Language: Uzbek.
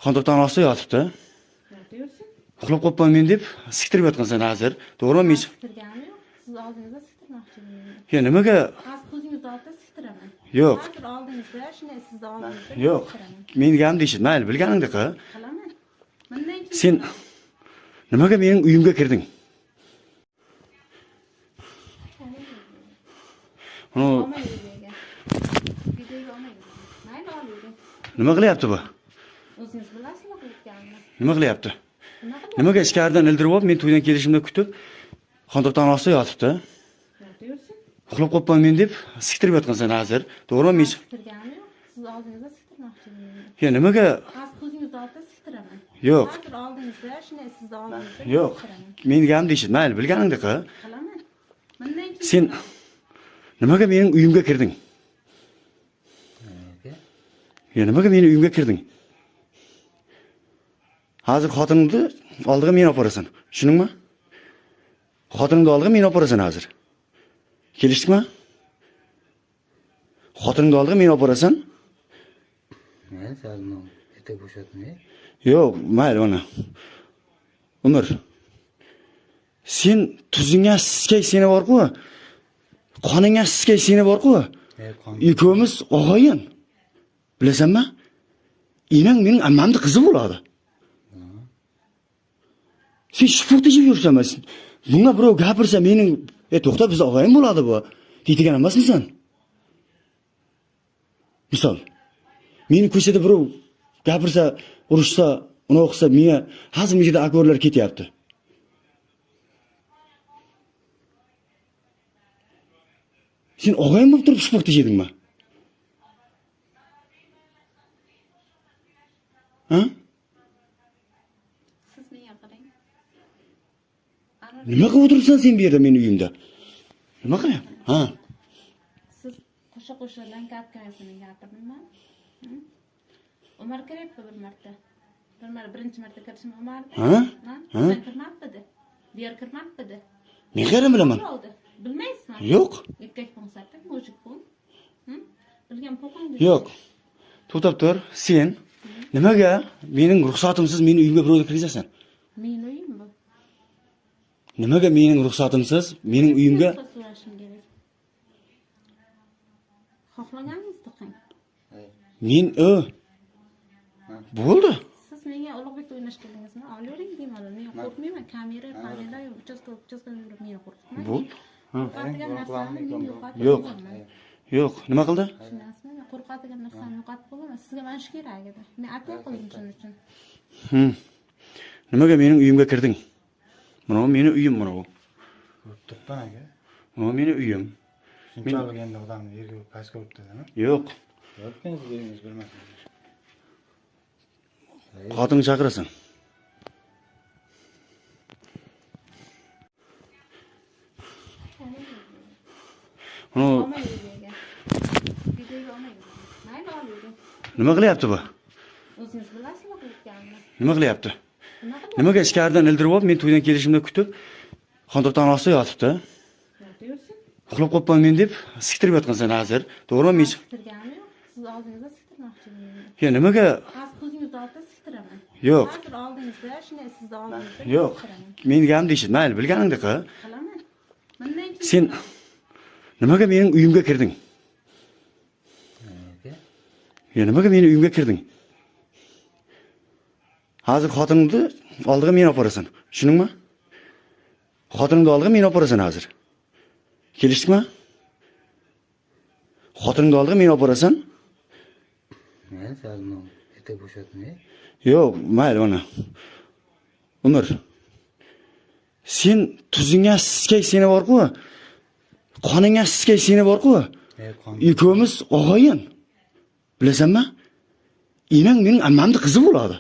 Xondoqdan ostida yotibdi. Uxlab qolibman men deb siktirib yotgansan hozir. To'g'rimi? Men Siktirganim yo'q. Siz oldingizda siktirmoqchi edim. yo nimaga? Hozir ko'zingizni oldida siktiraman. Yo'q. Hozir oldingizda, shunday sizni oldingizda Yo'q. Men deganim deysiz. Mayli, bilganingda qil. Qilaman. Bundan keyin Sen nimaga mening uyimga kirding? Uni olmay yurgan. Videoga olmay yurgan. Mayli olib yuring. nima qilyapti bu? O'zingiz bilasizmi qilayotganimni? Nima qilyapti? Nima qilyapsiz? Nimaga ichkaridan ildirib olib, men to'ydan kelishimda kutib, xondoqdan ostida yotibdi. Yursin. Uxlab qolibman men deb siktirib yotgansan hozir. To'g'rimi? Men Siktirganim yo'q. Siz oldingizda siktirmoqchi edim. yo nimaga? Hozir ko'zingizni oldida siktiraman. Yo'q. Hozir oldingizda, shunday sizni oldingizda Yo'q. siktiraman. Men deganim deysiz. Mayli, bilganingda qil. Qilaman. Bundan keyin Sen nimaga mening uyimga kirding? Ya nimaga mening uyimga kirding? Hozir xotiningni oldiga meni olib borasan. Tushundingmi? Xotiningni oldiga meni olib borasan hozir. Kelishdikmi? Xotiningni oldiga meni olib borasan? Men salmo etek bo'shatmay. Yo'q, mayli ona. Umr. Sen tuzingga siskay seni bor-ku. Qoningga siskay seni bor-ku. Ikko'miz og'ayin. Bilasanmi? Enang mening ammamning qizi bo'ladi. Sen shifurtishib yursanmi? Bunga birov gapirsa mening, to'xta biz og'ayim bo'ladi bu. Deydigan emasmisan? Misol, meni ko'chada birov gapirsa, urushsa, uni o'qisa, menga hazmigida akorlar ketyapti. Sen og'ayim bo'lib turib shifurtishedingmi? Ha? siz menga qarang. Nima qilib o'tiribsan sen bu yerda mening uyimda? Nima qilyapsan? Ha? Siz qo'sha-qo'shadan gap-gapini gapirdingmi? Umar kiryapti bir marta. Birinchi marta kirishim Umar. Ha? Sen kirmabdi. Diğer kirmabdi. Men qayerdan bilaman? Bilmaysizmi? Yo'q. Erkak bo'lsa-da, mujik bo'l. Bilgan po'qingiz. Yo'q. To'xtab tur. Sen nimaga mening ruxsatimsiz mening uyimga birovni kirgizasan? Mening uyim bu. Nimaga mening ruxsatimsiz mening uyimga? Ruxsat so'rashim kerak. Xohlaganingizni qiling. Men bo'ldi. Siz menga Ulug'bekda o'ynash keldingizmi? Olavering bemalol. Men qo'rqmayman. Kamera yo'q, uchastka yurib meni qo'rqitmang. Bo'ldi. Qo'rqadigan narsamni men yo'qotib Yo'q. qo'yaman. Yo'q, nima qildi? Tushunasizmi? Men qo'rqadigan narsamni yo'qotib qo'yaman. Sizga mana shu kerak edi. Men atay qildim shuning uchun. Nimaga mening uyimga kirding? Mana mening uyim mana bu. Turibman aka. Mana mening uyim. Shunchalik endi odamni yerga pastga o'tdimi? Yo'q. Yo'qingiz deyingiz bilmasin. Xotinni chaqirasan. Mana Olmay yurgan. Videoga olmay yurgan. Mayli olib yuring. nima qilyapti bu? O'zingiz bilasizmi qilayotganimni? Nima qilyapti? Nima qilyapsiz? Nimaga ichkaridan ildirib olib, men to'ydan kelishimda kutib, xondoqdan ostida yotibdi. Yursin. Uxlab qolibman men deb siktirib yotgansan hozir. To'g'rimi? Men Siktirganim yo'q. Siz oldingizda siktirmoqchi edim. ya nimaga? Hozir ko'zingizni oldida siktiraman. Yo'q. Hozir oldingizda, shunday sizni oldingizda Yo'q. siktiraman. Men deganim deysiz. Mayli, bilganingda qil. Qilaman. Bundan keyin Sen nimaga mening uyimga kirding? Ya nimaga mening uyimga kirding? Hozir xotiningni oldiga meni olib borasan. Tushundingmi? Xotiningni oldiga meni olib borasan hozir. Kelishdikmi? Xotiningni oldiga meni olib borasan? Men salmo etek bo'shatmay. Yo'q, mayli ona. Umr. Sen tuzingga siskay seni bor-ku. Qoningga siskay seni bor-ku. Ikko'miz og'ayin. Bilasanmi? Enang mening ammamning qizi bo'ladi.